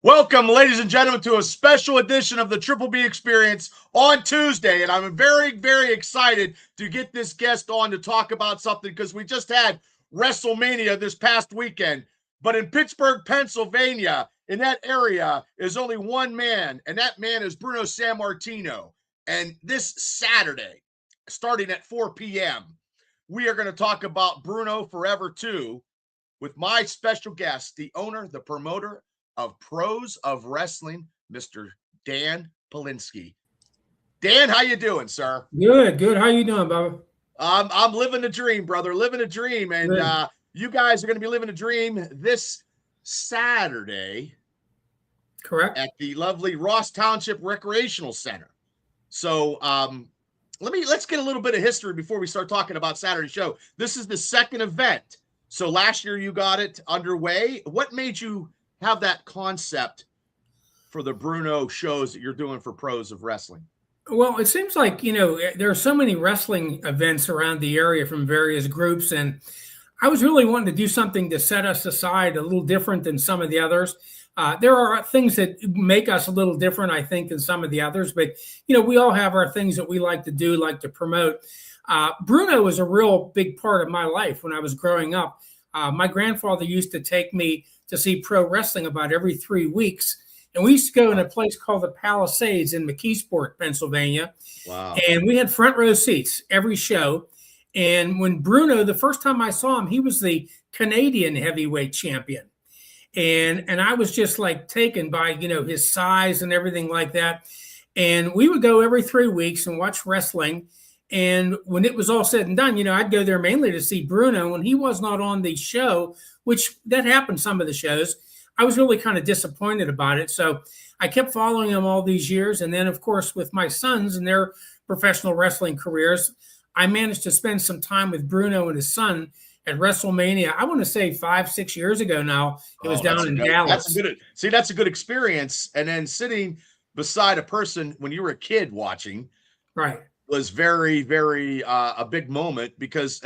Welcome, ladies and gentlemen, to a special edition of the Triple B Experience on Tuesday. And I'm very, very excited to get this guest on to talk about something because we just had WrestleMania this past weekend. But in Pittsburgh, Pennsylvania, in that area, is only one man, and that man is Bruno Sammartino. And this Saturday, starting at 4 p.m., we are going to talk about Bruno Forever 2 with my special guest, the owner, the promoter of Pros of Wrestling, Mr. Dan Polinsky. Dan, how you doing, sir? Good. How you doing, Bubba? I'm living the dream, brother. Living a dream, and you guys are going to be living a dream this Saturday, correct? At the lovely Ross Township Recreational Center. So, let's get a little bit of history before we start talking about Saturday's show. This is the second event. So last year you got it underway. What made you have that concept for the Bruno shows that you're doing for Pros of Wrestling? Well, it seems like, there are so many wrestling events around the area from various groups, and I was really wanting to do something to set us aside a little different than some of the others. There are things that make us a little different, I think, than some of the others, but, we all have our things that we like to do, like to promote. Bruno was a real big part of my life when I was growing up. My grandfather used to take me to see pro wrestling about every 3 weeks. And we used to go in a place called the Palisades in McKeesport, Pennsylvania. Wow. And we had front row seats every show. And when Bruno, the first time I saw him, he was the Canadian heavyweight champion. And I was just like taken by, his size and everything like that. And we would go every 3 weeks and watch wrestling. And when it was all said and done, I'd go there mainly to see Bruno. When he was not on the show, which that happened some of the shows, I was really kind of disappointed about it. So I kept following him all these years. And then, of course, with my sons and their professional wrestling careers, I managed to spend some time with Bruno and his son at WrestleMania. I want to say 5-6 years ago now. It was down in Dallas. That's a good experience. And then sitting beside a person when you were a kid watching, right, was very, very a big moment because,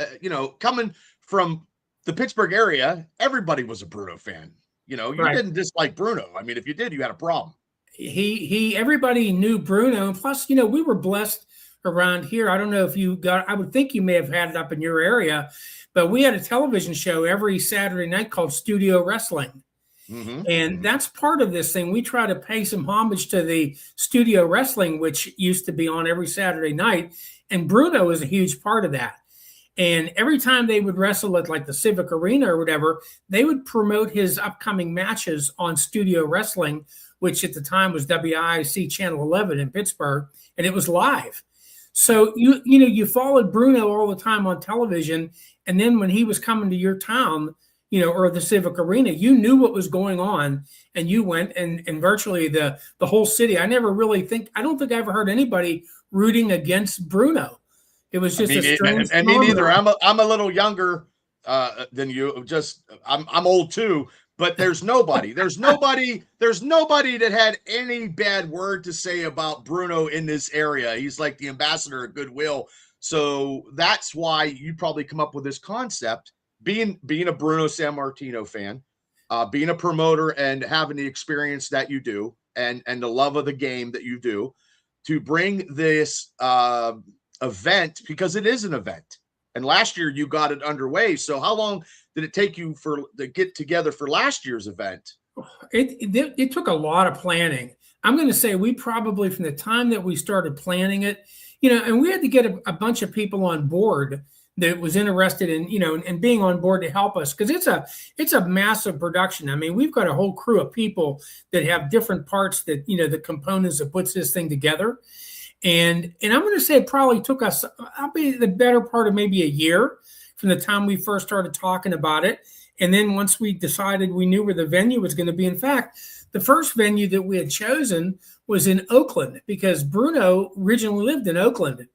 coming from the Pittsburgh area, everybody was a Bruno fan. You right. Didn't dislike Bruno. I mean, if you did, you had a problem. Everybody knew Bruno. And plus, we were blessed around here. I don't know if I would think you may have had it up in your area, but we had a television show every Saturday night called Studio Wrestling. Mm-hmm. And that's part of this thing. We try to pay some homage to the Studio Wrestling, which used to be on every Saturday night. And Bruno is a huge part of that. And every time they would wrestle at like the Civic Arena or whatever, they would promote his upcoming matches on Studio Wrestling, which at the time was WIC Channel 11 in Pittsburgh, and it was live. So you followed Bruno all the time on television, and then when he was coming to your town, or the Civic Arena, you knew what was going on, and you went and virtually the whole city. I don't think I ever heard anybody rooting against Bruno. It was just a strange. And me neither. I'm a little younger than you. I'm old too. But there's nobody that had any bad word to say about Bruno in this area. He's like the ambassador of goodwill. So that's why you probably come up with this concept, being a Bruno Sammartino fan, being a promoter and having the experience that you do and the love of the game that you do, to bring this event, because it is an event. And last year you got it underway. So how long did it take you to get together for last year's event? It took a lot of planning. I'm going to say we probably, from the time that we started planning it, and we had to get a bunch of people on board that was interested in, and being on board to help us, because it's a massive production. I mean, we've got a whole crew of people that have different parts that, the components that puts this thing together. And I'm going to say it probably took us, I'll be the better part of maybe a year from the time we first started talking about it. And then once we decided, we knew where the venue was going to be. In fact, the first venue that we had chosen was in Oakland, because Bruno originally lived in Oakland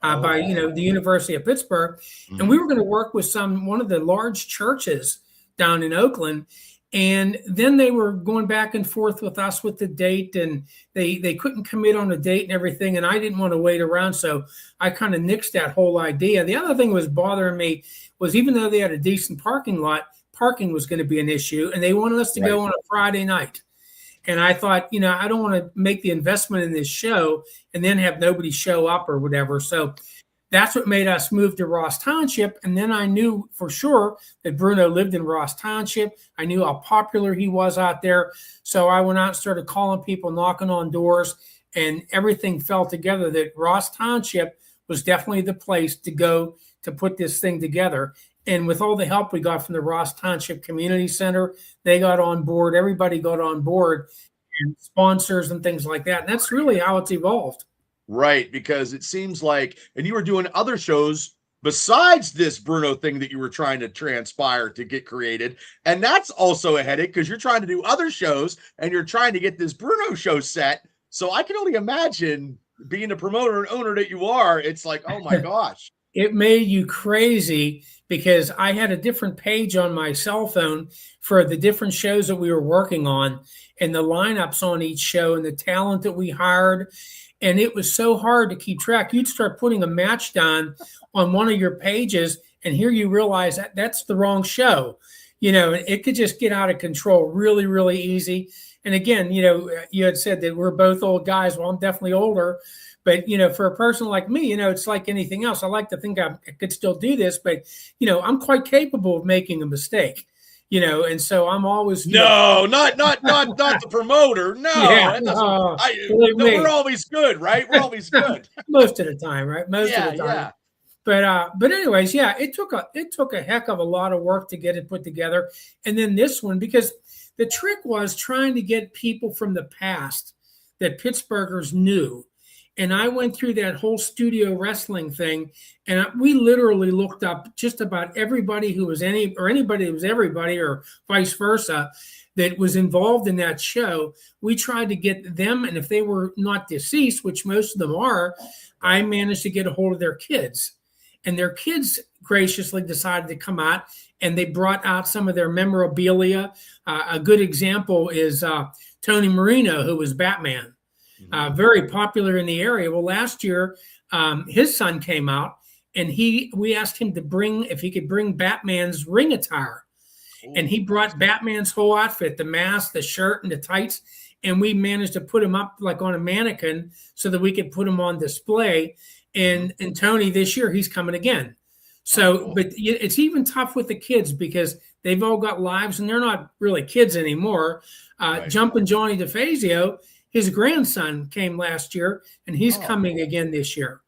by the University of Pittsburgh. Mm-hmm. And we were going to work with one of the large churches down in Oakland. And then they were going back and forth with us with the date, and they couldn't commit on a date and everything. And I didn't want to wait around, so I kind of nixed that whole idea. The other thing was bothering me was, even though they had a decent parking lot, parking was going to be an issue, and they wanted us to go on a Friday night. And I thought, I don't want to make the investment in this show and then have nobody show up or whatever. So that's what made us move to Ross Township. And then I knew for sure that Bruno lived in Ross Township. I knew how popular he was out there. So I went out and started calling people, knocking on doors, and everything fell together that Ross Township was definitely the place to go to put this thing together. And with all the help we got from the Ross Township Community Center, they got on board. Everybody got on board, and sponsors and things like that. And that's really how it's evolved. Right, because it seems like, and you were doing other shows besides this Bruno thing that you were trying to transpire to get created. And that's also a headache because you're trying to do other shows and you're trying to get this Bruno show set. So I can only imagine, being the promoter and owner that you are, it's like, oh my gosh. It made you crazy because I had a different page on my cell phone for the different shows that we were working on, and the lineups on each show and the talent that we hired. And it was so hard to keep track. You'd start putting a match down on one of your pages, and here you realize that that's the wrong show. It could just get out of control really, really easy. And again, you had said that we're both old guys. Well, I'm definitely older. But, for a person like me, it's like anything else. I like to think I could still do this, but, I'm quite capable of making a mistake. And so I'm always not the promoter. No, yeah, we're always good, right? We're always good most of the time, right? Most of the time. Yeah. But anyways, yeah, it took a heck of a lot of work to get it put together. And then this one, because the trick was trying to get people from the past that Pittsburghers knew. And I went through that whole studio wrestling thing, and we literally looked up just about everybody who was anybody who was everybody, or vice versa, that was involved in that show. We tried to get them, and if they were not deceased, which most of them are, I managed to get a hold of their kids. And their kids graciously decided to come out, and they brought out some of their memorabilia. A good example is Tony Marino, who was Batman. Very popular in the area. Well, last year, his son came out, and we asked him to if he could bring Batman's ring attire. And he brought Batman's whole outfit, the mask, the shirt, and the tights. And we managed to put him up like on a mannequin so that we could put him on display. And Tony, this year, he's coming again. So, but it's even tough with the kids because they've all got lives and they're not really kids anymore. Jumpin' Johnny DeFazio, his grandson came last year, and he's coming again this year.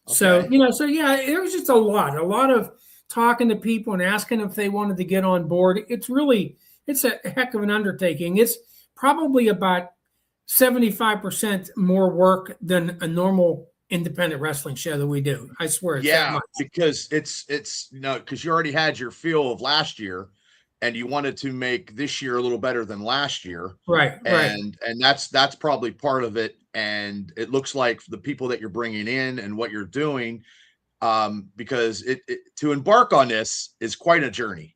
Okay. So yeah, it was just a lot of talking to people and asking if they wanted to get on board. It's a heck of an undertaking. It's probably about 75% more work than a normal independent wrestling show that we do. I swear. It's that much. Because it's because you already had your feel of last year, and you wanted to make this year a little better than last year. Right. And that's probably part of it. And it looks like the people that you're bringing in and what you're doing, because to embark on this is quite a journey,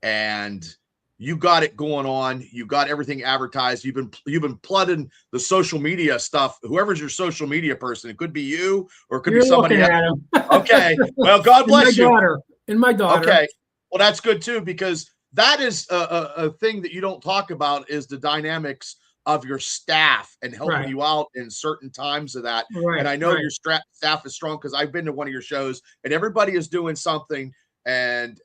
and you got it going on. You got everything advertised. You've been flooding the social media stuff. Whoever's your social media person, it could be you or it could be somebody else. Okay. Well, God bless you. My daughter. Okay. Well, that's good too, because that is a thing that you don't talk about, is the dynamics of your staff and helping you out in certain times of that. Right, and I know your staff is strong because I've been to one of your shows and everybody is doing something, and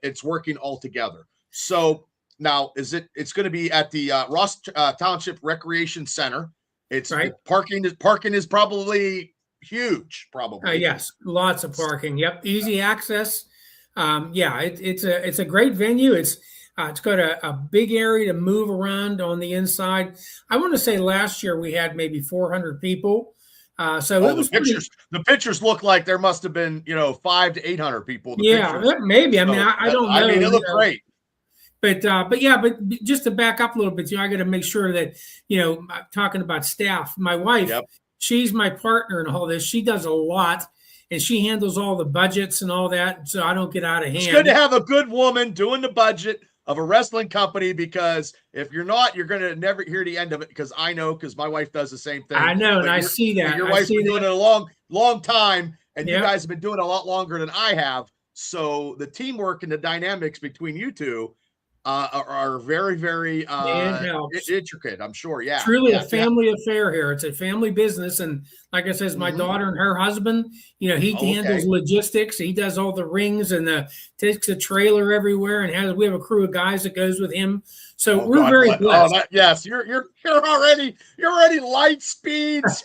it's working all together. So now it's going to be at the Ross Township Recreation Center. It's parking is probably huge. Probably. Yes. Lots of parking. Yep. Easy access. It's a great venue. It's got a big area to move around on the inside. I want to say last year we had maybe 400 people. So it was the pictures look like there must have been 500 to 800 people. Maybe. I mean, I don't know. I mean, it looked great. But just to back up a little bit, I got to make sure that talking about staff. My wife, she's my partner in all this. She does a lot. And she handles all the budgets and all that, so I don't get out of hand. It's good to have a good woman doing the budget, of a wrestling company, because if you're not, you're going to never hear the end of it, because I know, because my wife does the same thing. I know, and But I see that. your wife's been doing it a long time, and you Yep. guys have been doing it a lot longer than I have. So the teamwork and the dynamics between you two are very, very intricate, I'm sure. Yeah. Truly yeah. a family affair here. It's a family business. And like I says, my daughter and her husband, he handles logistics. He does all the rings and takes a trailer everywhere, and we have a crew of guys that goes with him. So we're very blessed. Yes, you're already light speeds.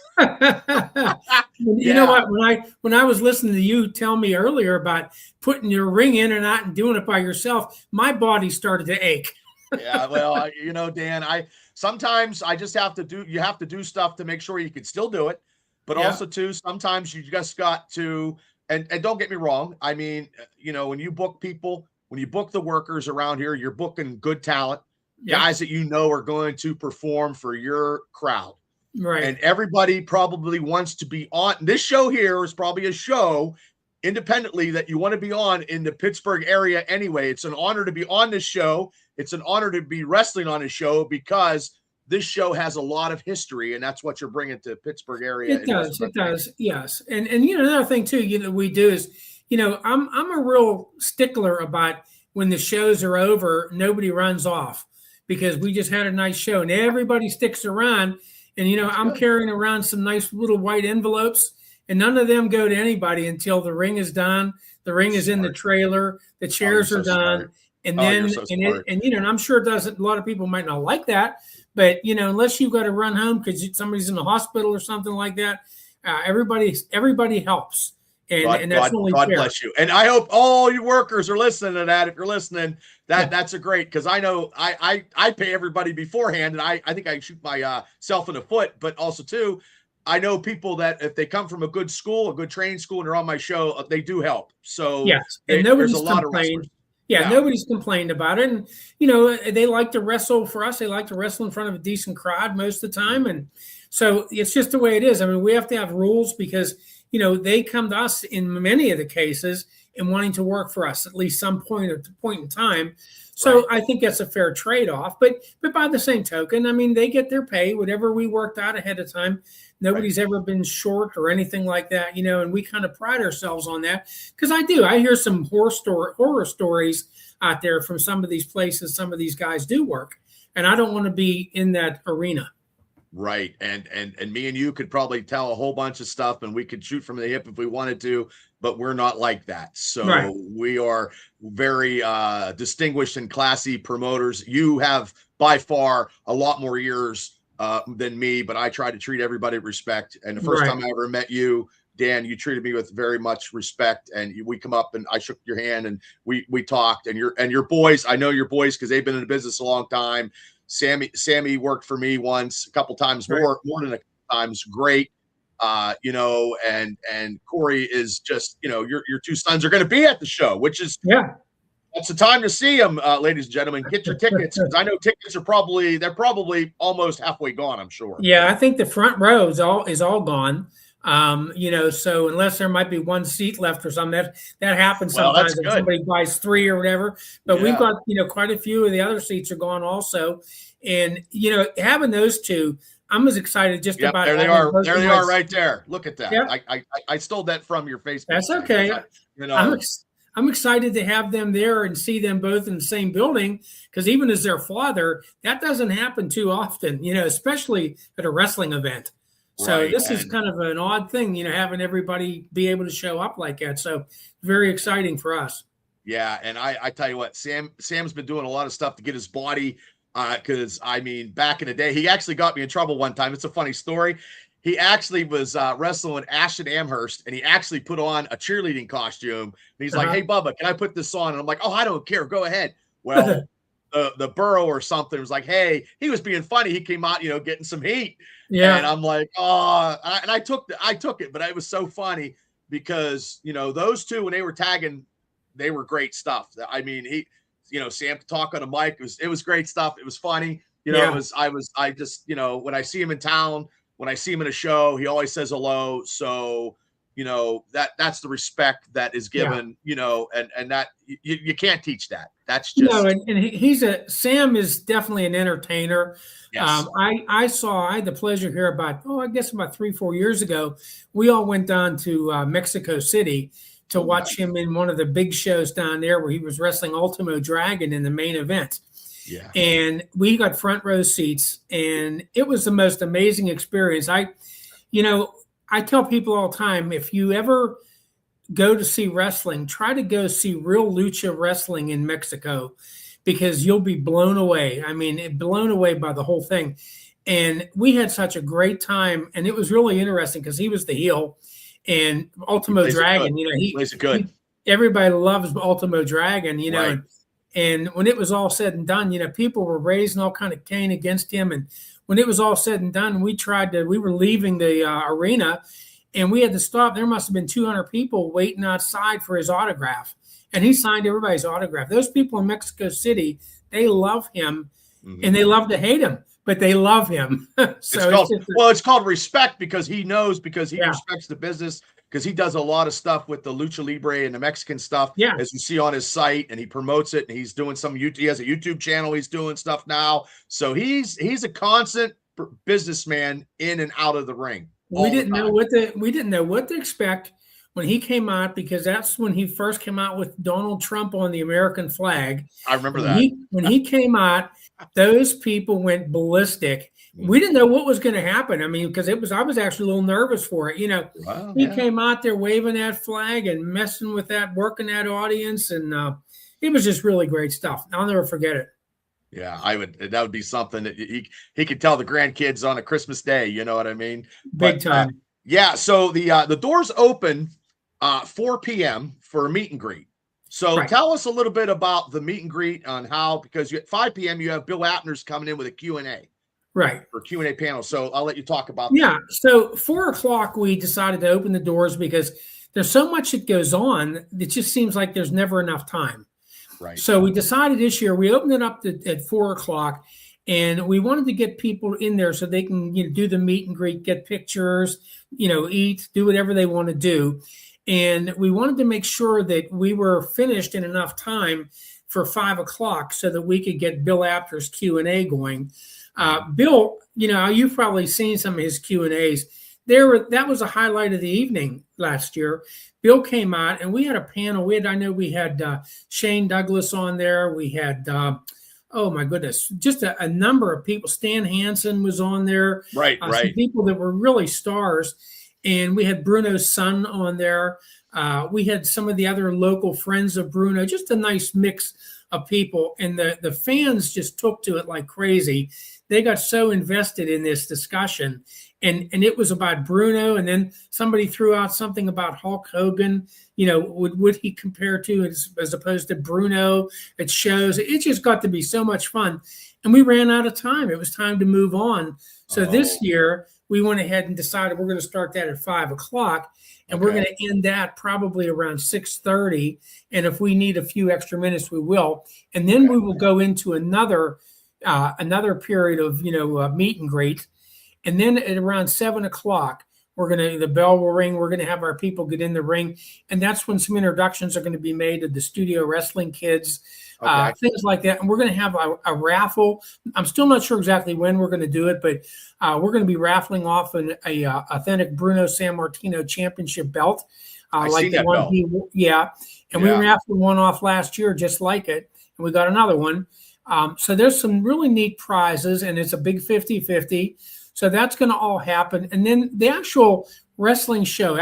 You know what? When I was listening to you tell me earlier about putting your ring in or not and doing it by yourself, my body started to ache. Yeah, well, Dan, sometimes I just have to do stuff to make sure you can still do it, but also too, sometimes you just got to, and don't get me wrong. I mean, when you book people, when you book the workers around here, you're booking good talent, guys that are going to perform for your crowd. Right. And everybody probably wants to be on. This show here is probably a show independently that you want to be on in the Pittsburgh area anyway. It's an honor to be on this show. It's an honor to be wrestling on a show, because this show has a lot of history, and that's what you're bringing to Pittsburgh area. It does. Yes. And another thing too, that we do is, I'm a real stickler about when the shows are over, nobody runs off, because we just had a nice show and everybody sticks around. And, I'm carrying around some nice little white envelopes, and none of them go to anybody until the ring is done. The ring is in the trailer. The chairs are done. Smart. And then, and I'm sure a lot of people might not like that, but, unless you've got to run home because somebody's in the hospital or something like that, everybody helps. And that's only fair. God bless you. And I hope all you workers are listening to that. If you're listening, that's a great, because I know I pay everybody beforehand, and I think I shoot myself in the foot, but also too, I know people that if they come from a good school, a good training school, and they're on my show, they do help. So yes, and nobody's complained. Yeah, nobody's complained about it. And, they like to wrestle for us. They like to wrestle in front of a decent crowd most of the time. And so it's just the way it is. I mean, we have to have rules because, they come to us in many of the cases and wanting to work for us at least some point in time. So I think that's a fair trade-off. But by the same token, I mean, they get their pay, whatever we worked out ahead of time. Nobody's ever been short or anything like that, and we kind of pride ourselves on that, because I hear some horror stories out there from some of these places. Some of these guys do work, and I don't want to be in that arena. Right. And me and you could probably tell a whole bunch of stuff, and we could shoot from the hip if we wanted to, but we're not like that. So we are very distinguished and classy promoters. You have by far a lot more years than me, but I try to treat everybody with respect. And the first time I ever met you, Dan, you treated me with very much respect, and we come up and I shook your hand and we talked, and your boys, I know your boys because they've been in the business a long time. Sammy worked for me once, a couple times, more than a couple times. Great. And Corey is just, your two sons are going to be at the show, which is, that's the time to see them, ladies and gentlemen. Get your tickets, because I know tickets are probably almost halfway gone, I'm sure. Yeah, I think the front row is all gone. So unless there might be one seat left or something, that happens sometimes if somebody buys 3 or whatever. But we've got, quite a few of the other seats are gone also. And, having those two, I'm as excited just about. There they are. There they are right there. Look at that. Yep. I stole that from your Facebook. That's okay. I'm excited to have them there and see them both in the same building, because even as their father, that doesn't happen too often, especially at a wrestling event. So this is kind of an odd thing, having everybody be able to show up like that. So very exciting for us. Yeah. And I tell you what, Sam's been doing a lot of stuff to get his body, because back in the day, he actually got me in trouble one time. It's a funny story. He actually was wrestling with Ashton Amherst, and he actually put on a cheerleading costume. And he's like, "Hey, Bubba, can I put this on?" And I'm like, "Oh, I don't care. Go ahead." Well, the borough or something was like, "Hey," he was being funny. He came out, getting some heat. Yeah. And I'm like, "Oh," and I took it, but it was so funny because, those two, when they were tagging, they were great stuff. I mean, Sam could talk on a mic. It was great stuff. It was funny. I just, when I see him in town, when I see him in a show, he always says hello. So that's the respect that is given, and that you can't teach that. That's No, just, and Sam is definitely an entertainer. yes. I had the pleasure here about, I guess about 3-4 years ago, we all went down to Mexico City to Oh, watch him in one of the big shows down there where he was wrestling Ultimo Dragon in the main event. Yeah. And we got front row seats, and it was the most amazing experience. I tell people all the time, if you ever go to see wrestling, try to go see real lucha wrestling in Mexico, because you'll be blown away. I mean, blown away by the whole thing. And we had such a great time, and it was really interesting because he was the heel, and Ultimo Dragon, he plays it good. Everybody loves Ultimo Dragon, Right. and when it was all said and done, people were raising all kind of cane against him. And when it was all said and done, we were leaving the arena, and we had to stop. There must have been 200 people waiting outside for his autograph, and he signed everybody's autograph. Those people in Mexico City, they love him, and they love to hate him, but they love him. So it's called respect, because he knows, because he respects the business, because he does a lot of stuff with the lucha libre and the Mexican stuff, as you see on his site, and he promotes it, and he's doing he has a YouTube channel, he's doing stuff now. So he's a constant businessman in and out of the ring. We didn't know what to expect when he came out, because that's when he first came out with Donald Trump on the American flag. I remember that. When he came out, those people went ballistic. We didn't know what was going to happen. I mean, because I was actually a little nervous for it. He came out there waving that flag and messing with that, working that audience, and it was just really great stuff. I'll never forget it. Yeah, that would be something that he could tell the grandkids on a Christmas day. You know what I mean? Big time. So the doors open 4 p.m. for a meet and greet. So tell us a little bit about the meet and greet, on how, because at 5 p.m. you have Bill Apner's coming in with a Q&A. Right. For Q&A panel. So I'll let you talk about that. Yeah. So 4 o'clock, we decided to open the doors because there's so much that goes on. It just seems like there's never enough time. Right. So we decided this year, we opened it up at 4 o'clock, and we wanted to get people in there so they can do the meet and greet, get pictures, eat, do whatever they want to do. And we wanted to make sure that we were finished in enough time for 5 o'clock so that we could get Bill Apter's Q&A going. Bill, you've probably seen some of his Q&As. That was a highlight of the evening last year. Bill came out, and we had a panel. We had Shane Douglas on there. We had, oh my goodness, just a number of people. Stan Hansen was on there. Right. Some people that were really stars. And we had Bruno's son on there. We had some of the other local friends of Bruno, just a nice mix of people. And the fans just took to it like crazy. They got so invested in this discussion. And it was about Bruno. And then somebody threw out something about Hulk Hogan. Would he compare to as opposed to Bruno at shows? It just got to be so much fun. And we ran out of time. It was time to move on. So this year, we went ahead and decided we're going to start that at 5 o'clock, and we're going to end that probably around 6:30. And if we need a few extra minutes, we will. And then we will go into another period of meet and greet. And then at around 7 o'clock, the bell will ring. We're going to have our people get in the ring, and that's when some introductions are going to be made to the studio wrestling kids. Things like that. And we're going to have a raffle. I'm still not sure exactly when we're going to do it, but we're going to be raffling off an authentic Bruno Sammartino championship belt. like the one belt. We raffled one off last year just like it, and we got another one. So there's some really neat prizes, and it's a big 50-50. So that's going to all happen. And then the actual wrestling show,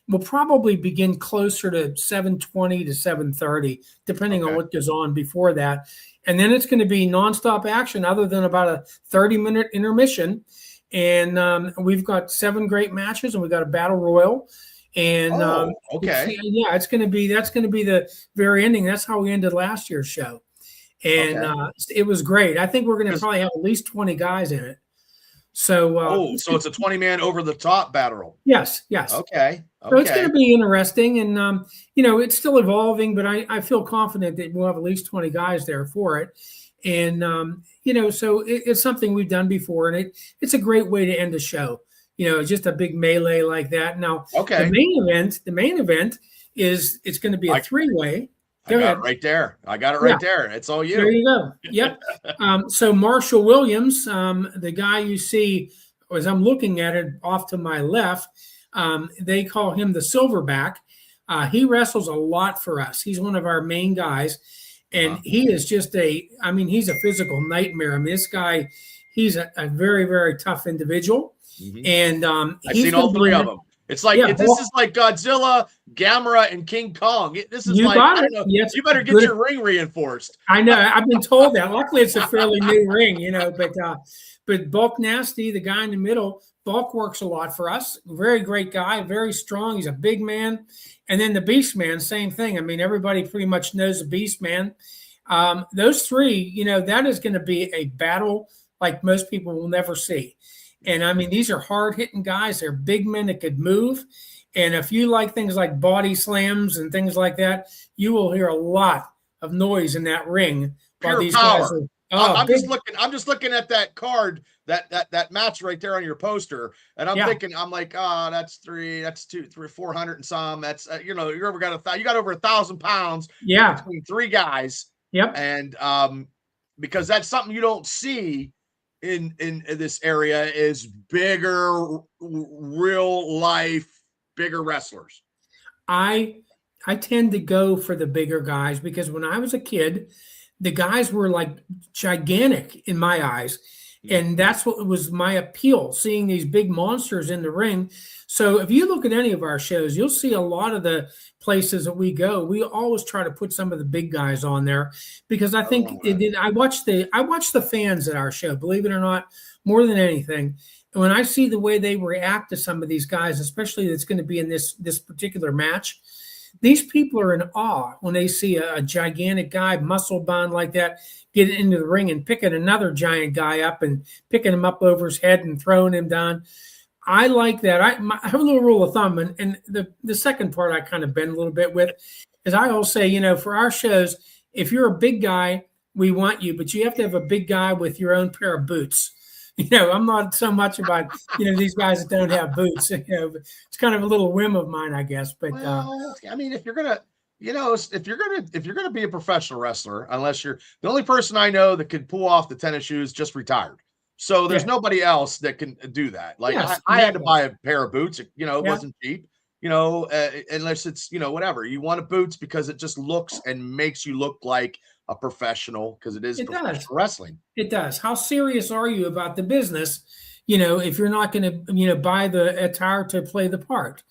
will probably begin closer to 7:20 to 7:30, depending on what goes on before that. And then it's going to be nonstop action other than about a 30-minute intermission. And we've got 7 great matches, and we've got a battle royal. And that's going to be the very ending. That's how we ended last year's show. And it was great. I think we're going to probably have at least 20 guys in it. So so it's a 20-man over the top battle. Yes. Okay. So it's going to be interesting, and it's still evolving, but I feel confident that we'll have at least 20 guys there for it. And so it's something we've done before, and it's a great way to end a show. just a big melee like that. Now, Okay. the main event is it's going to be a three-way. I got it right there. I got it right there. It's all you. There you go. Yep. So Marshall Williams, the guy you see as I'm looking at it off to my left, they call him the Silverback. He wrestles a lot for us. He's one of our main guys. And he is just he's a physical nightmare. I mean, this guy, he's a very, very tough individual. And I've seen all three of them. It's like this is like Godzilla, Gamera, and King Kong. This is like, I don't know. Yes, you better get your ring reinforced. I know. I've been told that. Luckily, it's a fairly new ring, but Bulk Nasty, the guy in the middle, Bulk works a lot for us. Very great guy, very strong. He's a big man. And then the Beast Man, same thing. I mean, everybody pretty much knows the Beast Man. Those three, that is going to be a battle like most people will never see. And I mean, these are hard-hitting guys. They're big men that could move. And if you like things like body slams and things like that, you will hear a lot of noise in that ring. Pure these power. Guys are, I'm just looking at that card, that match right there on your poster, and I'm thinking, I'm like, that's 400 and some. That's you got over 1,000 pounds. Between three guys. Yep. And because that's something you don't see in this area is bigger, real life, bigger wrestlers. I tend to go for the bigger guys because when I was a kid, the guys were like gigantic in my eyes. And that's what was my appeal, seeing these big monsters in the ring. So if you look at any of our shows, you'll see a lot of the places that we go. We always try to put some of the big guys on there because I think I watch the fans at our show, believe it or not, more than anything. And when I see the way they react to some of these guys, especially that's going to be in this particular match, these people are in awe when they see a gigantic guy, muscle bound like that, get into the ring and picking another giant guy up and picking him up over his head and throwing him down. I like that. I have a little rule of thumb, and the second part I kind of bend a little bit with is I always say, for our shows, if you're a big guy, we want you, but you have to have a big guy with your own pair of boots. I'm not so much about, these guys that don't have boots. It's kind of a little whim of mine, I guess. But I mean, if you're gonna, if you're gonna be a professional wrestler, unless you're the only person I know that could pull off the tennis shoes, just retired. So there's nobody else that can do that. Like I had to buy a pair of boots. It wasn't cheap. Unless it's whatever you want, a boots because it just looks and makes you look like a professional because it is professional wrestling. It does. How serious are you about the business? If you're not going to, buy the attire to play the part.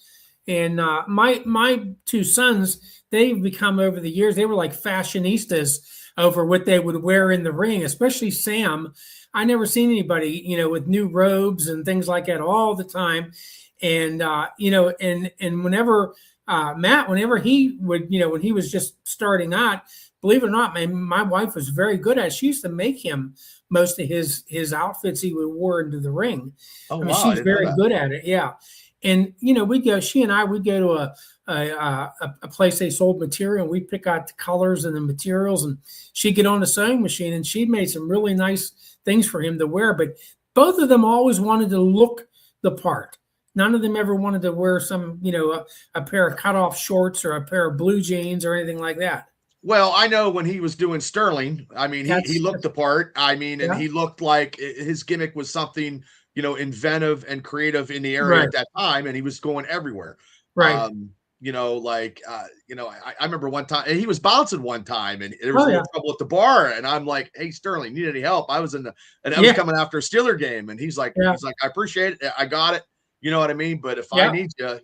And my two sons, they've become over the years, they were like fashionistas over what they would wear in the ring, especially Sam. I never seen anybody, with new robes and things like that all the time. And, and whenever Matt, whenever he would, when he was just starting out, believe it or not, my wife was very good at it. She used to make him most of his outfits he would wear into the ring. Oh, wow, she's very good at it. Yeah. And, she and I would go to a place they sold material and we'd pick out the colors and the materials, and she'd get on the sewing machine and she'd made some really nice things for him to wear. But both of them always wanted to look the part. None of them ever wanted to wear some, a pair of cutoff shorts or a pair of blue jeans or anything like that. Well, I know when he was doing Sterling, I mean, he looked the part. I mean, and he looked like his gimmick was something, inventive and creative in the area at that time, and he was going everywhere. Right. I remember one time he was bouncing one time, and there was a little trouble at the bar, and I'm like, "Hey, Sterling, need any help?" I was I was coming after a Steeler game, and he's like, "I appreciate it, I got it." You know what I mean? But if I need you,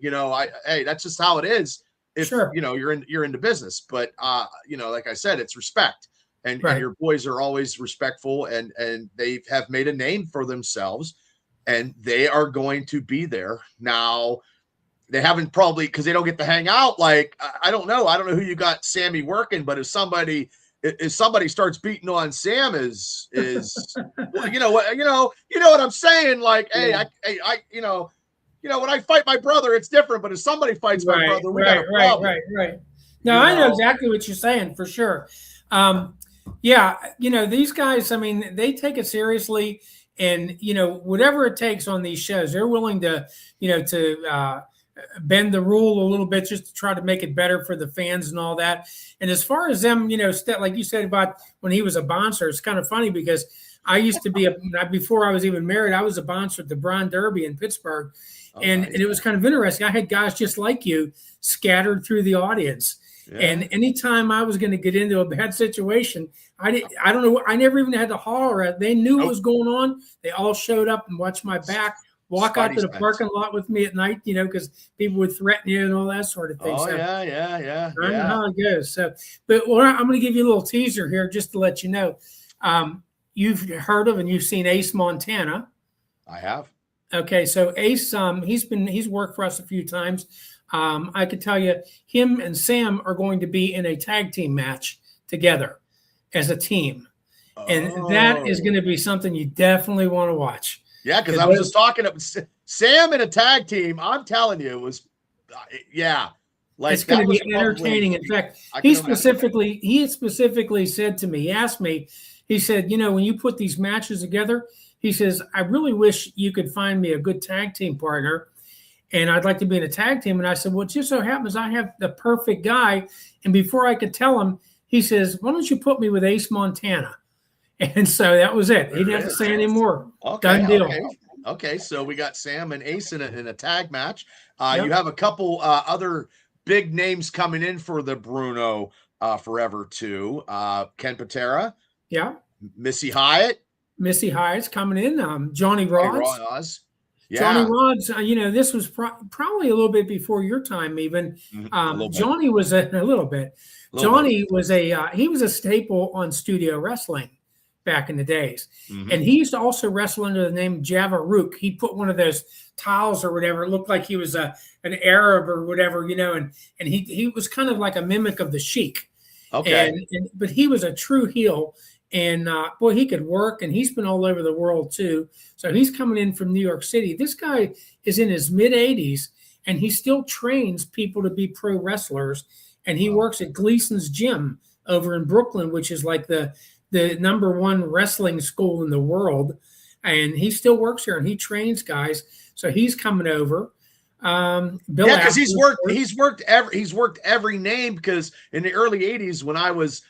hey, that's just how it is. If you're into business, but like I said, it's respect, and your boys are always respectful, and they have made a name for themselves, and they are going to be there. Now they haven't probably, because they don't get to hang out. Like I don't know who you got Sammy working, but if somebody starts beating on Sam is what I'm saying? Like, hey, when I fight my brother, it's different. But if somebody fights my brother, we got a problem. Right. No, I know exactly what you're saying for sure. These guys, I mean, they take it seriously. And, whatever it takes on these shows, they're willing to, bend the rule a little bit just to try to make it better for the fans and all that. And as far as them, like you said about when he was a bouncer, it's kind of funny because I used to be before I was even married, I was a bouncer at the Braun Derby in Pittsburgh. And it was kind of interesting. I had guys just like you scattered through the audience. Yeah. And anytime I was going to get into a bad situation, I don't know. I never even had to holler at. They knew what was going on. They all showed up and watched my back, walk out to the parking lot with me at night, because people would threaten you and all that sort of thing. Oh, so yeah. I know how it goes. So, but I'm going to give you a little teaser here just to let you know. You've heard of and you've seen Ace Montana. I have. Okay, so Ace, he's worked for us a few times. I could tell you, him and Sam are going to be in a tag team match together as a team, and that is going to be something you definitely want to watch. Yeah, because I was just talking to Sam in a tag team. I'm telling you, it was, like it's going to be entertaining. In fact, he specifically said to me, he asked me, he said, when you put these matches together, he says, I really wish you could find me a good tag team partner. And I'd like to be in a tag team. And I said, well, it just so happens I have the perfect guy. And before I could tell him, he says, why don't you put me with Ace Montana? And so that was it. He didn't have to say any more. Okay, done deal. Okay, so we got Sam and Ace in a tag match. Yep. You have a couple other big names coming in for the Bruno Forever 2. Ken Patera. Yeah. Missy Hyatt. Missy Hyatt's coming in. Johnny Rods. Yeah. Johnny Rods, this was probably a little bit before your time, even. Johnny was a little bit. Johnny was he was a staple on Studio Wrestling back in the days, and he used to also wrestle under the name Java Rook. He put one of those tiles or whatever. It looked like he was an Arab or whatever, and he was kind of like a mimic of the Sheik. Okay, but he was a true heel. And boy, he could work, and he's been all over the world too. So he's coming in from New York City. This guy is in his mid-80s, and he still trains people to be pro wrestlers. And he works at Gleason's Gym over in Brooklyn, which is like the #1 wrestling school in the world. And he still works here, and he trains guys. So he's coming over. Bill, because he's worked every name. Because in the early '80s, when I was.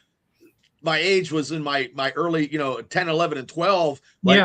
My age was in my early, 10, 11, and 12.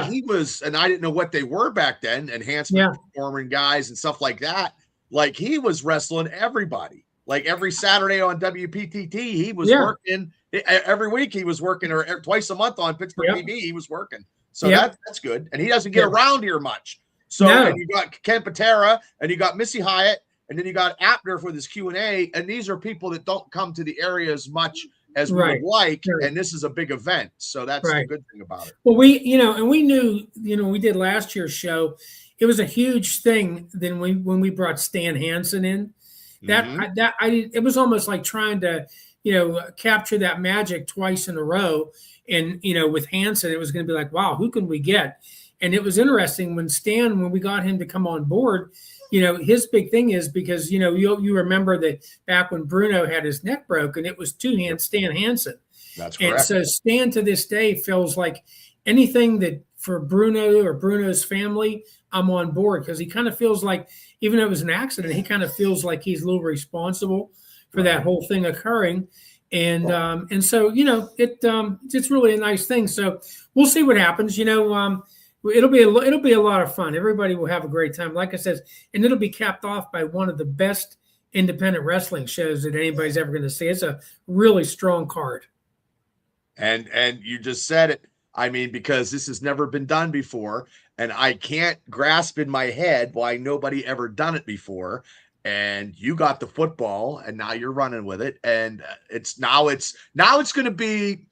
He was, and I didn't know what they were back then, enhancement performing guys and stuff like that. Like he was wrestling everybody. Like every Saturday on WPTT, he was working. Every week he was working, or twice a month on Pittsburgh TV, he was working. So that's good. And he doesn't get around here much. So and you got Ken Patera, and you got Missy Hyatt, and then you got Abner for this Q&A. And these are people that don't come to the area as much as we would like, and this is a big event, so that's the good thing about it. Well, we knew, we did last year's show. It was a huge thing. Then when we brought Stan Hansen in, it was almost like trying to, capture that magic twice in a row. And with Hansen, it was going to be like, wow, who can we get? And it was interesting when we got him to come on board. His big thing is because, you remember that back when Bruno had his neck broken, it was two-hand Stan Hansen. That's correct. And so Stan to this day feels like anything that for Bruno or Bruno's family, I'm on board, because he kind of feels like, even though it was an accident, he kind of feels like he's a little responsible for that whole thing occurring. And so, it's really a nice thing. So we'll see what happens. It'll be a lot of fun. Everybody will have a great time. Like I said, and it'll be capped off by one of the best independent wrestling shows that anybody's ever going to see. It's a really strong card. And you just said it. I mean, because this has never been done before, and I can't grasp in my head why nobody ever done it before. And you got the football, and now you're running with it. And it's going to be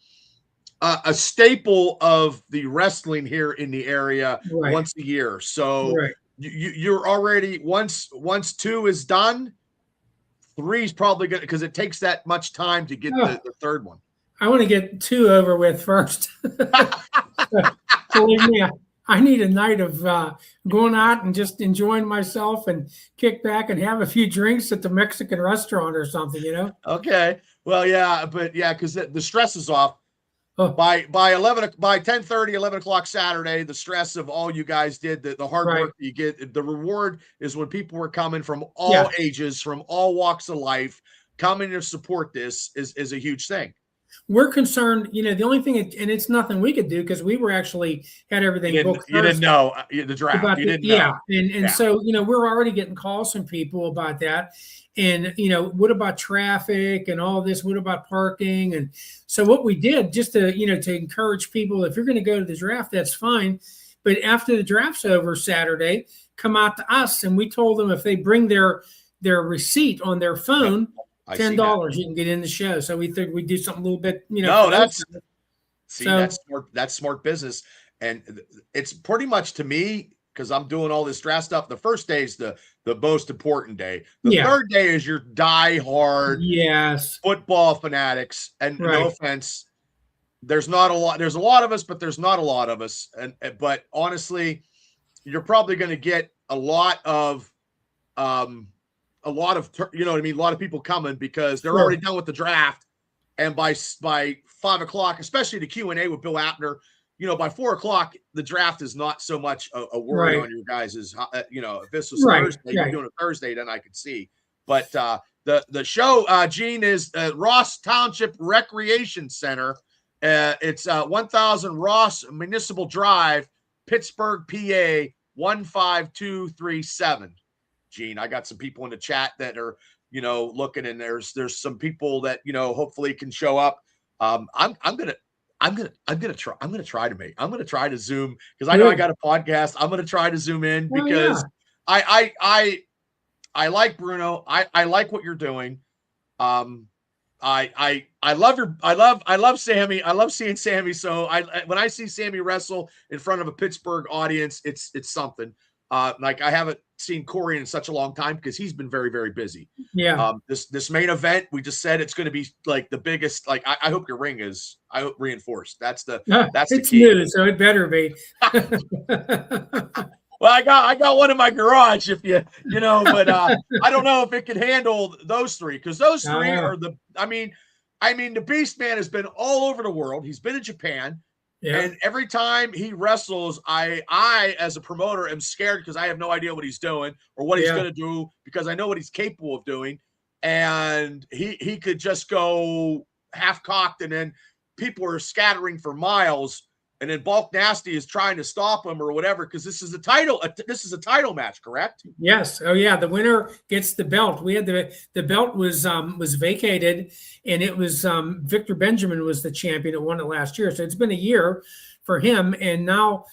a staple of the wrestling here in the area once a year. So you're already, once 2 is done, 3 is probably good, because it takes that much time to get the third one. I want to get 2 over with first. Believe me, I need a night of going out and just enjoying myself and kick back and have a few drinks at the Mexican restaurant or something, Okay. Well, because the stress is off. Oh, by 10:30, 11 o'clock Saturday, the stress of all you guys did, the hard right. work you get, the reward is when people were coming from all Yeah. ages, from all walks of life, coming to support this is a huge thing. We're concerned, the only thing, and it's nothing we could do because we were actually had everything booked You didn't Thursday know the draft. about You the, didn't yeah. know. And Yeah. so, we're already getting calls from people about that. And, what about traffic and all this? What about parking? And so what we did just to, to encourage people, if you're going to go to the draft, that's fine. But after the draft's over Saturday, come out to us. And we told them if they bring their receipt on their phone, $10, you can get in the show. So we think we'd do something a little bit, No, that's smart business. And it's pretty much, to me, because I'm doing all this draft stuff, the first day is the most important day. The third day is your die-hard football fanatics. And no offense, there's a lot of us, but there's not a lot of us. But honestly, you're probably going to get a lot of you know what I mean? A lot of people coming because they're already done with the draft. And by 5 o'clock, especially the Q&A with Bill Apner, by 4 o'clock, the draft is not so much a worry on your guys' if this was Thursday, you're doing a Thursday, then I could see. But the show, Gene, is Ross Township Recreation Center. It's 1000 Ross Municipal Drive, Pittsburgh, PA, 15237. Gene, I got some people in the chat that are looking, and there's some people that hopefully can show up. I'm gonna try to Zoom, because I know I got a podcast. I'm gonna try to Zoom in because I like Bruno. I like what you're doing. I love Sammy. I love seeing Sammy. So when I see Sammy wrestle in front of a Pittsburgh audience, it's something. Like I haven't seen Corey in such a long time because he's been very, very busy. Yeah. This main event, we just said it's going to be like the biggest. Like I hope your ring is reinforced. That's the key. New, so it better be. Well, I got one in my garage, if but I don't know if it can handle those three, because those three are the. I mean, the Beast Man has been all over the world. He's been in Japan. Yeah. And every time he wrestles, I as a promoter am scared because I have no idea what he's doing or what he's going to do, because I know what he's capable of doing. And he could just go half cocked, and then people are scattering for miles. And then Bulk Nasty is trying to stop him or whatever, because this is a title. This is a title match, correct? Yes. Oh yeah. The winner gets the belt. We had the belt was vacated, and it was Victor Benjamin was the champion that won it last year. So it's been a year for him, and now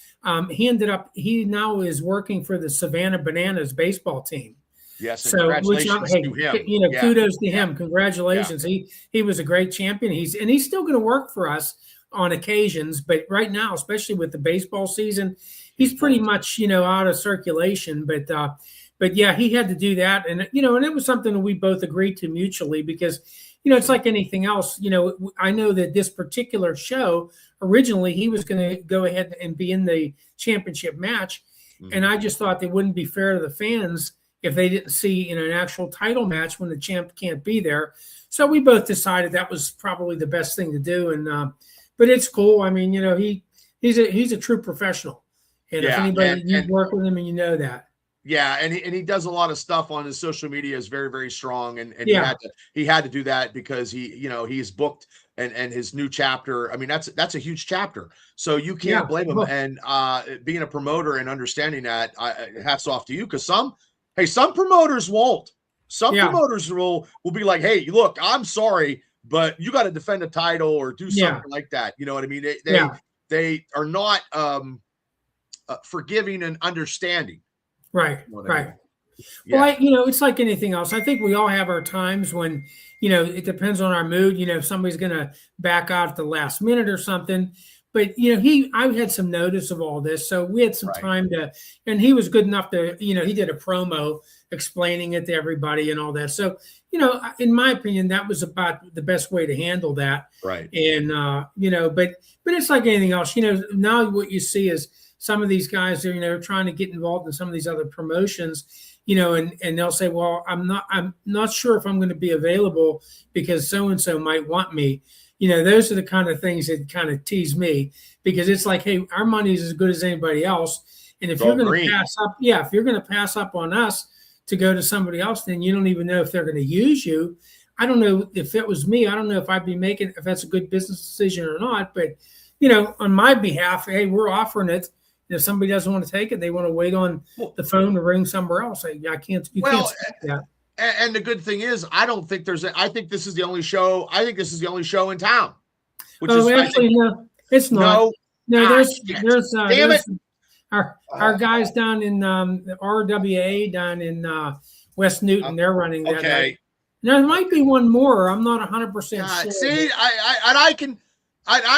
he now is working for the Savannah Bananas baseball team. Yes. So congratulations to him. Kudos to him. Congratulations. Yeah. He was a great champion. He's still going to work for us on occasions, but right now, especially with the baseball season, he's pretty much out of circulation. But yeah, he had to do that, and and it was something that we both agreed to mutually, because it's like anything else. I know that this particular show originally he was going to go ahead and be in the championship match, and I just thought it wouldn't be fair to the fans if they didn't see an actual title match when the champ can't be there. So we both decided that was probably the best thing to do, and. But it's cool. I mean, he's a true professional, and if anybody you work with him, and that. Yeah, and he does a lot of stuff on his social media, is very, very strong, and he had to do that because he's booked and his new chapter. I mean, that's a huge chapter, so you can't blame him. And being a promoter and understanding that, hats off to you, because some promoters won't. Some promoters will be like, hey, look, I'm sorry, but you got to defend a title or do something like that. You know what I mean? They are not forgiving and understanding. Right. Right. I mean? Well, it's like anything else. I think we all have our times when, it depends on our mood. If somebody's going to back out at the last minute or something. But, I had some notice of all this. So we had some time and he was good enough to, he did a promo explaining it to everybody and all that. So, in my opinion, that was about the best way to handle that. Right. And, but it's like anything else. Now what you see is some of these guys are, trying to get involved in some of these other promotions, and they'll say, well, I'm not sure if I'm going to be available because so-and-so might want me. those are the kind of things that kind of tease me, because it's like, hey, our money is as good as anybody else. And if you're going to pass up, if you're going to pass up on us to go to somebody else, then you don't even know if they're going to use you. I don't know if it was me. I don't know if I'd be making, if that's a good business decision or not. But, on my behalf, hey, we're offering it. And if somebody doesn't want to take it, they want to wait on the phone to ring somewhere else. I can't. You can't stop that. And the good thing is, I don't think I think this is the only show. I think this is the only show in town. Actually, no, it's not. No, there's damn it. Our guys down in the RWA down in West Newton, they're running that. Okay. Now there might be one more. I'm not 100% sure. See, I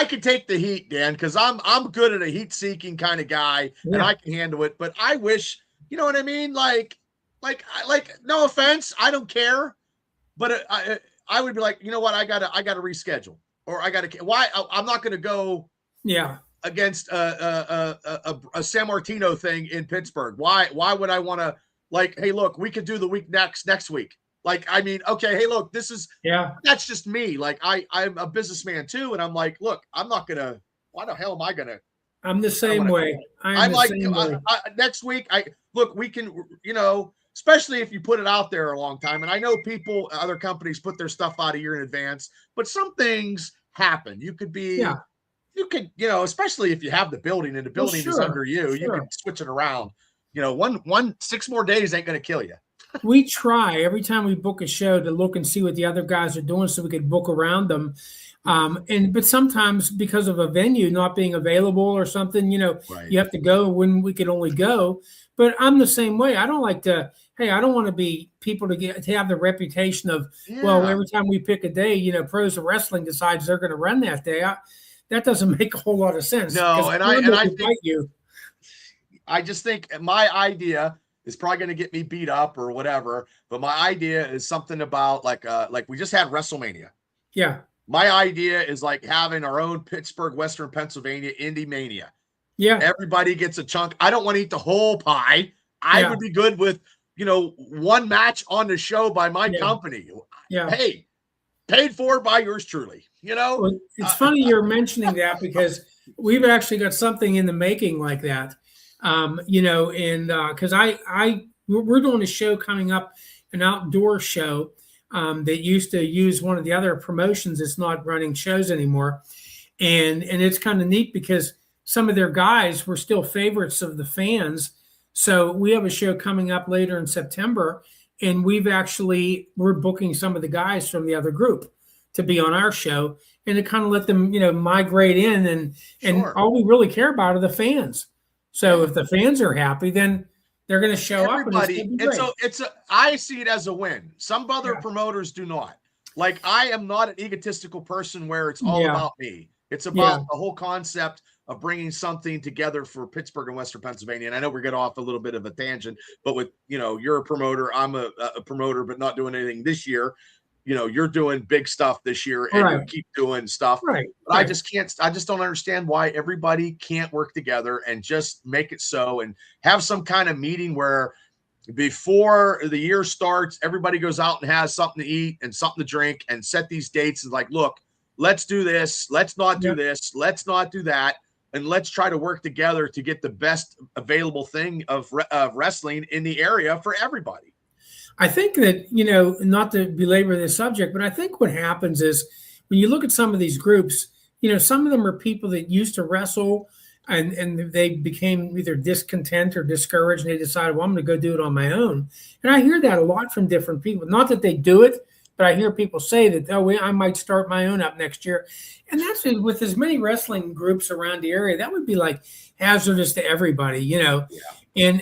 can take the heat, Dan, because I'm good at a heat-seeking kind of guy, and I can handle it. But I wish, you know what I mean? Like, no offense, I don't care, but I would be like, you know what? I gotta reschedule, or why I'm not gonna go. Yeah. Against a San Martino thing in Pittsburgh. Why would I want to, like, hey, look, we could do the week next week. Like, I mean, okay, hey, look, this is, that's just me. Like, I'm a businessman too. And I'm like, look, I'm not going to, why the hell am I going to? I'm the same way. I'm like, next week, we can, especially if you put it out there a long time. And I know other companies put their stuff out a year in advance, but some things happen. You could be, you could, especially if you have the building and the building is under you, you can switch it around. 6 more days ain't going to kill you. We try every time we book a show to look and see what the other guys are doing so we could book around them. But sometimes because of a venue not being available or something, you have to go when we could only go. But I'm the same way. I don't like to, I don't want to be people to have the reputation of, well, every time we pick a day, Pros of Wrestling decides they're going to run that day. That doesn't make a whole lot of sense. No, and I think I just think my idea is probably going to get me beat up or whatever. But my idea is something about like we just had WrestleMania. Yeah. My idea is like having our own Pittsburgh, Western Pennsylvania Indie Mania. Yeah. Everybody gets a chunk. I don't want to eat the whole pie. I would be good with, one match on the show by my company. Yeah. Hey, paid for by yours truly. Well, it's funny you're mentioning that, because we've actually got something in the making like that. And because we're doing a show coming up, an outdoor show that used to use one of the other promotions that's not running shows anymore. And it's kind of neat because some of their guys were still favorites of the fans. So we have a show coming up later in September, and we're booking some of the guys from the other group to be on our show, and to kind of let them, migrate in, and all we really care about are the fans. So if the fans are happy, then they're going to show up. I see it as a win. Some other promoters do not. Like, I am not an egotistical person where it's all about me. It's about the whole concept of bringing something together for Pittsburgh and Western Pennsylvania. And I know we're getting off a little bit of a tangent, but with, you're a promoter, I'm a promoter, but not doing anything this year. You're doing big stuff this year, and you keep doing stuff. Right. But I just don't understand why everybody can't work together and just make it so, and have some kind of meeting where before the year starts, everybody goes out and has something to eat and something to drink, and set these dates. And like, look, let's do this. Let's not do this. Let's not do that. And let's try to work together to get the best available thing of wrestling in the area for everybody. I think that, not to belabor this subject, but I think what happens is when you look at some of these groups, some of them are people that used to wrestle and they became either discontent or discouraged, and they decided, well, I'm going to go do it on my own. And I hear that a lot from different people. Not that they do it, but I hear people say that, I might start my own up next year. And that's with as many wrestling groups around the area, that would be like hazardous to everybody, Yeah.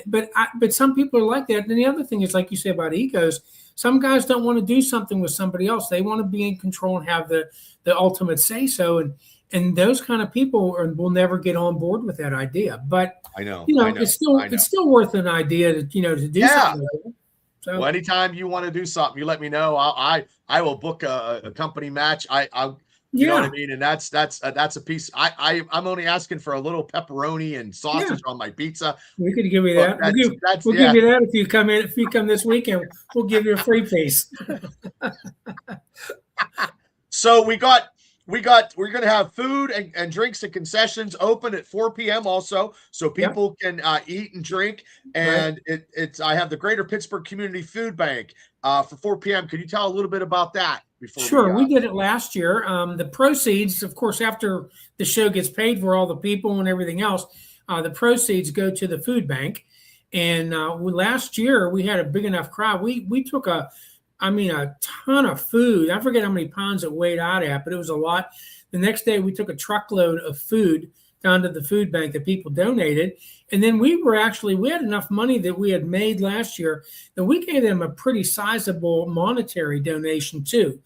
But some people are like that. And the other thing is, like you say about egos, some guys don't want to do something with somebody else. They want to be in control and have the ultimate say so. And those kind of people will never get on board with that idea. But I know. It's still worth an idea to to do something like that. So, well, anytime you want to do something, you let me know. I will book a company match. You know what I mean? And that's a piece. I'm only asking for a little pepperoni and sausage on my pizza. We could give you that. We'll give you that if you come in. If you come this weekend, we'll give you a free piece. So we got we're going to have food and drinks and concessions open at 4 p.m. also, so people can eat and drink. And it's I have the Greater Pittsburgh Community Food Bank for 4 p.m. Could you tell a little bit about that before? Sure, we did it last year. The proceeds, of course, after the show gets paid for all the people and everything else, the proceeds go to the food bank. And last year we had a big enough crowd. We took a ton of food. I forget how many pounds it weighed out at, but it was a lot. The next day we took a truckload of food down to the food bank that people donated. And then we had enough money that we had made last year that we gave them a pretty sizable monetary donation too,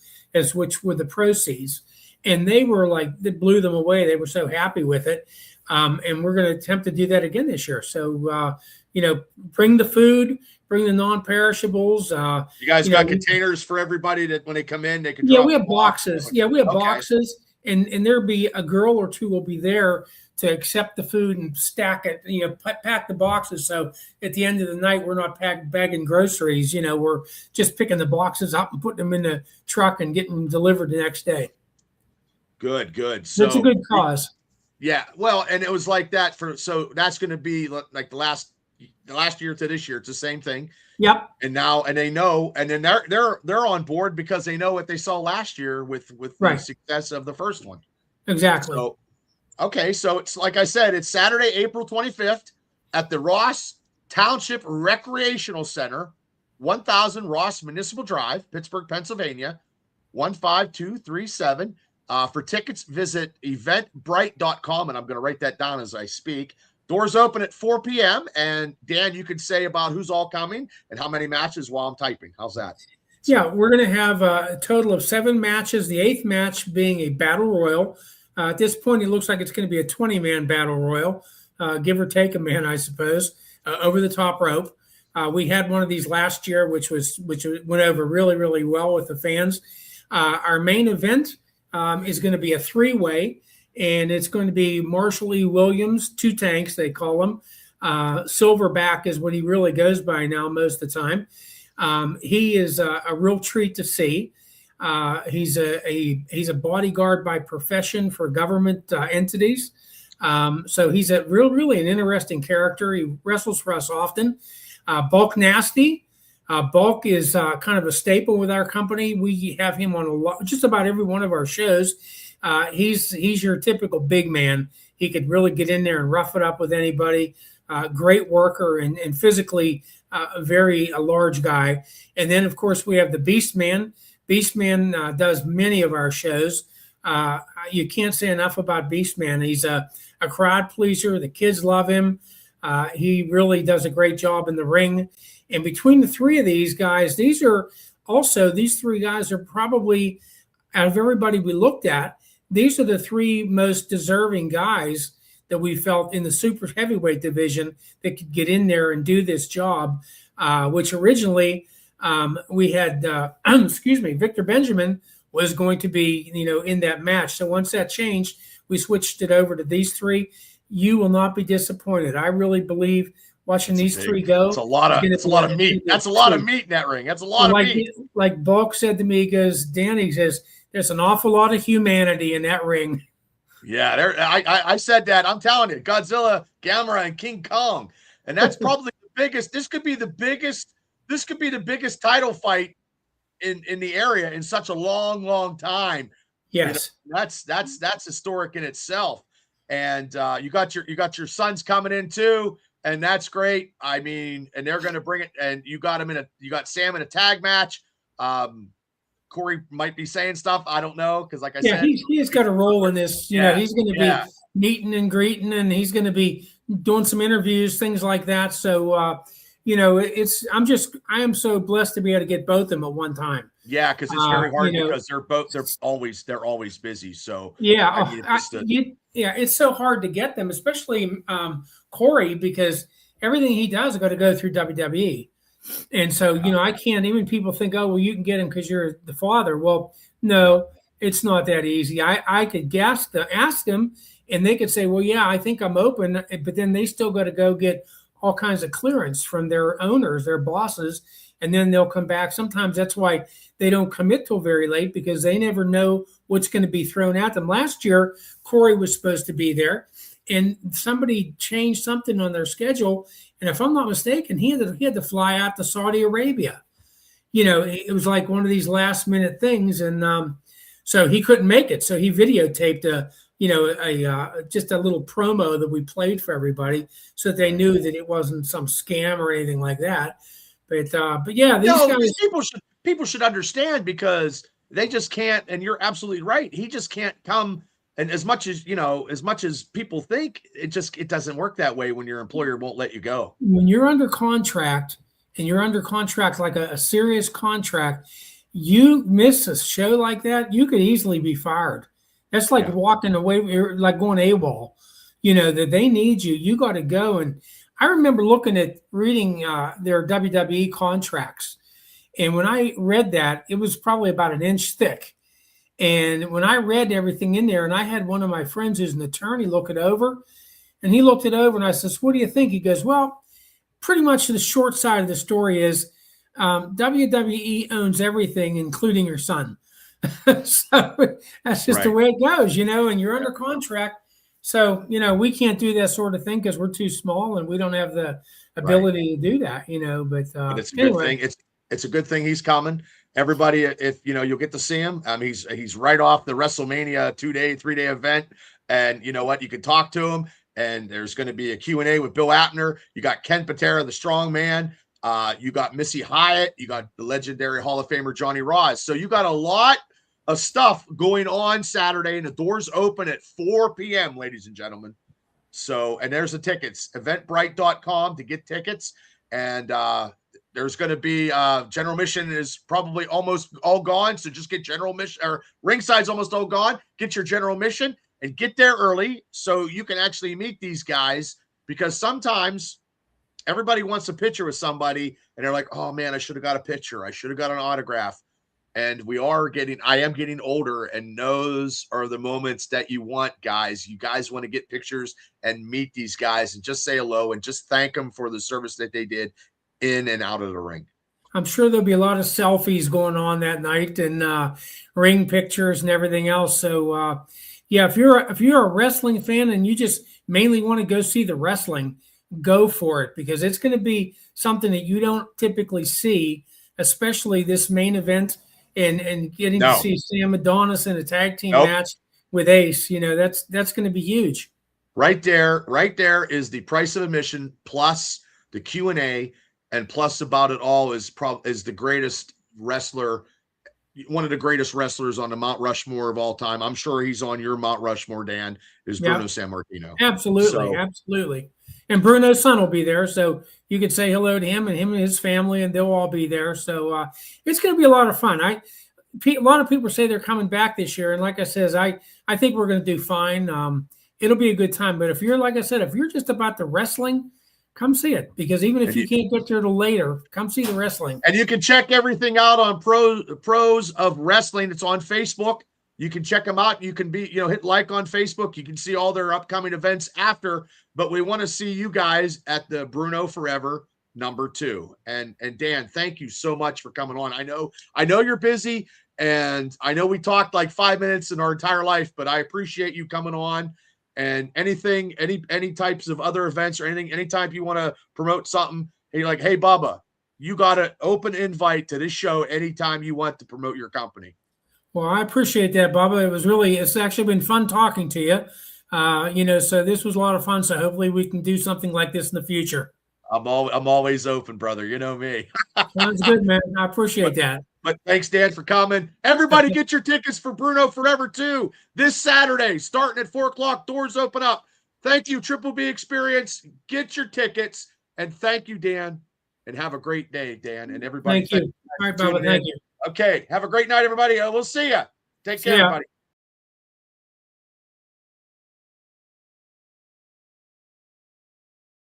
which were the proceeds. And they blew them away. They were so happy with it. And we're going to attempt to do that again this year. So, bring the food, bring the non-perishables. You guys got containers for everybody that when they come in, they can. Yeah, we have boxes. Yeah, we have boxes, and there'll be a girl or two will be there to accept the food and stack it. Pack the boxes. So at the end of the night, we're not bagging groceries. We're just picking the boxes up and putting them in the truck and getting them delivered the next day. Good. So it's a good cause. Yeah, well, and it was like that so that's going to be like the last year to this year. It's the same thing. Yep. And they know, and then they're on board because they know what they saw last year with the success of the first one. Exactly. So, okay, so it's like I said, it's Saturday, April 25th at the Ross Township Recreational Center, 1000 Ross Municipal Drive, Pittsburgh, Pennsylvania, 15237. For tickets, visit eventbrite.com, and I'm going to write that down as I speak. Doors open at 4 p.m. And Dan, you can say about who's all coming and how many matches while I'm typing. How's that? Yeah, we're going to have a total of 7 matches, the 8th match being a battle royal. At this point, it looks like it's going to be a 20-man battle royal, give or take a man, I suppose, over the top rope. We had one of these last year, which went over really, really well with the fans. Our main event is going to be a 3-way, and it's going to be Marshall E. Williams, 2 tanks, they call him. Silverback is what he really goes by now most of the time. He is a real treat to see. He's a bodyguard by profession for government entities. So he's really an interesting character. He wrestles for us often. Bulk Nasty. Bulk is kind of a staple with our company. We have him on just about every one of our shows. He's your typical big man. He could really get in there and rough it up with anybody. Great worker and physically a large guy. And then, of course, we have the Beast Man. Beast Man does many of our shows. You can't say enough about Beast Man. He's a crowd pleaser. The kids love him. He really does a great job in the ring. And between the 3 of these guys, these 3 guys are probably, out of everybody we looked at, these are the 3 most deserving guys that we felt in the super heavyweight division that could get in there and do this job, which originally we had, Victor Benjamin was going to be, in that match. So once that changed, we switched it over to these 3. You will not be disappointed. I really believe watching these 3 go. It's a lot of meat. That's a lot of meat in that ring. That's a lot of meat. Like Bulk said to me, he goes, Danny says, there's an awful lot of humanity in that ring. Yeah, I said that. I'm telling you, Godzilla, Gamera, and King Kong. And that's probably the biggest. This could be the biggest title fight in the area in such a long time. Yes. That's historic in itself. And you got your sons coming in too. And that's great. I mean, and they're going to bring it. And you got Sam in a tag match. Corey might be saying stuff. I don't know. Cause like I said, he's got a role in this, he's going to be meeting and greeting, and he's going to be doing some interviews, things like that. So, I am so blessed to be able to get both of them at one time. Yeah. Cause it's very hard because they're always busy. So it's so hard to get them, especially Corey, because everything he does is going to go through WWE. And so, I can't, even people think, oh, well, you can get him because you're the father. Well, no, it's not that easy. I could ask them, and they could say, well, yeah, I think I'm open. But then they still got to go get all kinds of clearance from their owners, their bosses. and then they'll come back. Sometimes that's why they don't commit till very late, because they never know what's going to be thrown at them. Last year, Corey was supposed to be there, and somebody changed something on their schedule. And if I'm not mistaken, he had to fly out to Saudi Arabia. It was like one of these last minute things. And so he couldn't make it. So he videotaped just a little promo that we played for everybody, so that they knew that it wasn't some scam or anything like that. But yeah, these guys, people should understand, because they just can't. And you're absolutely right. He just can't come. And as much as people think, it doesn't work that way when your employer won't let you go. When you're under contract, and you're under contract like a serious contract, you miss a show like that, you could easily be fired. That's like walking away, like going AWOL. That they need you. You got to go. And I remember reading their WWE contracts. And when I read that, it was probably about an inch thick. And when I read everything in there, and I had one of my friends who's an attorney look it over, and he looked it over, and I says, "What do you think?" He goes, "Well, pretty much the short side of the story is WWE owns everything, including your son." So that's just the way it goes, and you're under contract. So, we can't do that sort of thing because we're too small and we don't have the ability to do that, but it's a good thing. It's a good thing he's coming. Everybody, if you'll get to see him. He's right off the WrestleMania 2-day, 3-day event. And you know what? You can talk to him, and there's going to be a Q&A with Bill Apter. You got Ken Patera, the strong man. You got Missy Hyatt. You got the legendary Hall of Famer Johnny Ross. So you got a lot of stuff going on Saturday, and the doors open at 4 p.m., ladies and gentlemen. So, and there's the tickets, eventbrite.com to get tickets. And there's going to be general admission is probably almost all gone. So just get general admission, or ringside's almost all gone. Get your general admission and get there early so you can actually meet these guys, because sometimes everybody wants a picture with somebody and they're like, "Oh man, I should have got a picture. I should have got an autograph." And I am getting older, and those are the moments that you want, guys. You guys want to get pictures and meet these guys and just say hello and just thank them for the service that they did in and out of the ring. I'm sure there'll be a lot of selfies going on that night, and ring pictures and everything else. So, yeah, if you're a wrestling fan and you just mainly want to go see the wrestling, go for it, because it's going to be something that you don't typically see, especially this main event. And getting to see Sam Adonis in a tag team match with Ace, that's going to be huge. Right there is the price of admission, plus the Q&A, and plus about it all is the greatest wrestler, one of the greatest wrestlers on the Mount Rushmore of all time. I'm sure he's on your Mount Rushmore, Dan, is Bruno Sammartino. Absolutely. And Bruno's son will be there, so you can say hello to him and his family, and they'll all be there. So it's going to be a lot of fun. A lot of people say they're coming back this year, and like I said, I think we're going to do fine. It'll be a good time. But if you're just about the wrestling, come see it, because even if you can't get there till later, come see the wrestling. And you can check everything out on Pros of Wrestling. It's on Facebook. You can check them out. You can hit like on Facebook. You can see all their upcoming events after. But we want to see you guys at the Bruno Forever #2. And Dan, thank you so much for coming on. I know you're busy, and I know we talked like 5 minutes in our entire life, but I appreciate you coming on. And anything, any types of other events or anytime you want to promote something, hey Bubba, you got an open invite to this show anytime you want to promote your company. Well, I appreciate that, Bubba. It's actually been fun talking to you. So this was a lot of fun. So hopefully we can do something like this in the future. I'm always open, brother. You know me. Sounds good, man. I appreciate that. But thanks, Dan, for coming. Everybody get your tickets for Bruno Forever 2 this Saturday, starting at 4 o'clock. Doors open up. Thank you, Triple B Experience. Get your tickets. And thank you, Dan. And have a great day, Dan. And everybody. Thank you. All right, Bubba. Thank you. Okay. Have a great night, everybody. We'll see you. Take care, everybody.